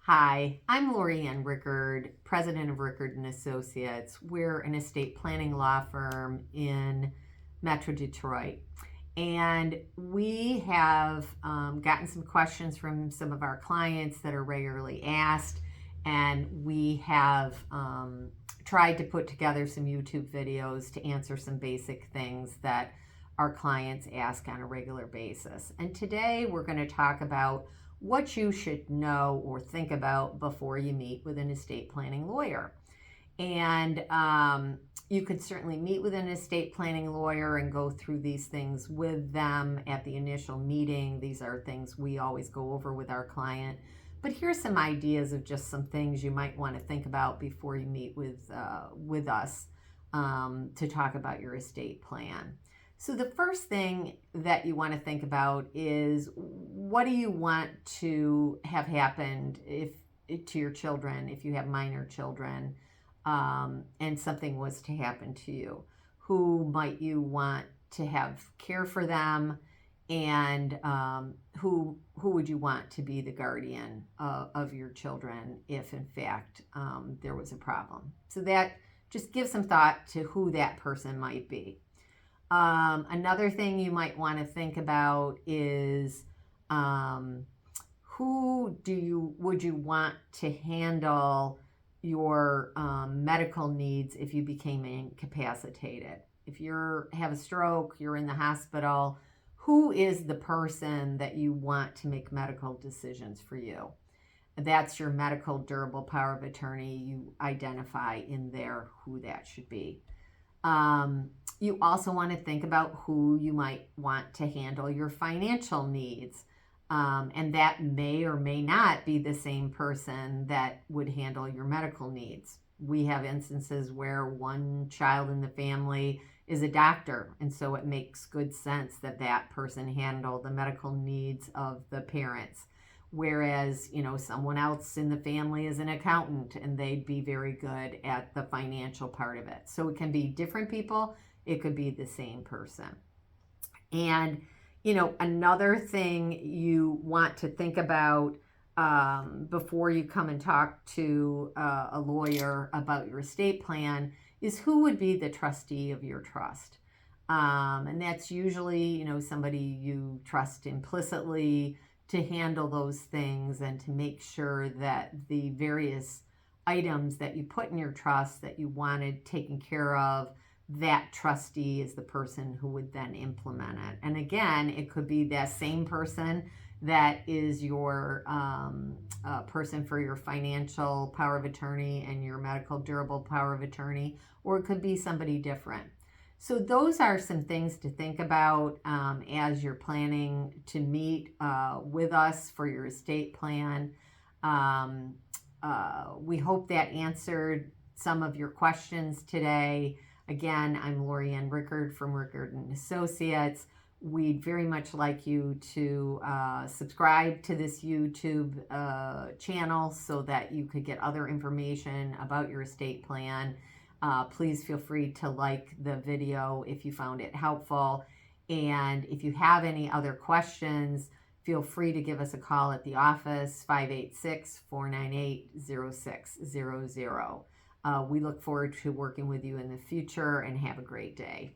Hi, I'm Lori Ann Rickard, president of Rickard and Associates. We're an estate planning law firm in Metro Detroit. And we have gotten some questions from some of our clients that are regularly asked. And we have tried to put together some YouTube videos to answer some basic things that our clients ask on a regular basis. And today we're going to talk about what you should know or think about before you meet with an estate planning lawyer. And you could certainly meet with an estate planning lawyer and go through these things with them at the initial meeting. These are things we always go over with our client. But here's some ideas of just some things you might want to think about before you meet with us to talk about your estate plan. So the first thing that you want to think about is, what do you want to have happened to your children if you have minor children and something was to happen to you? Who might you want to have care for them, and who would you want to be the guardian of your children if in fact there was a problem? So that just give some thought to who that person might be. Another thing you might want to think about is would you want to handle your medical needs if you became incapacitated? If you have a stroke, you're in the hospital, who is the person that you want to make medical decisions for you? That's your medical durable power of attorney. You identify in there who that should be. You also want to think about who you might want to handle your financial needs. And that may or may not be the same person that would handle your medical needs. We have instances where one child in the family is a doctor, and so it makes good sense that that person handle the medical needs of the parents. Whereas, someone else in the family is an accountant and they'd be very good at the financial part of it. So it can be different people, it could be the same person. And, another thing you want to think about before you come and talk to a lawyer about your estate plan is, who would be the trustee of your trust? And that's usually, somebody you trust implicitly to handle those things and to make sure that the various items that you put in your trust that you wanted taken care of, that trustee is the person who would then implement it. And again, it could be that same person that is your person for your financial power of attorney and your medical durable power of attorney, or it could be somebody different. So those are some things to think about as you're planning to meet with us for your estate plan. We hope that answered some of your questions today. Again, I'm Lori Ann Rickard from Rickard and Associates. We'd very much like you to subscribe to this YouTube channel so that you could get other information about your estate plan. Please feel free to like the video if you found it helpful. And if you have any other questions, feel free to give us a call at the office, 586-498-0600. We look forward to working with you in the future, and have a great day.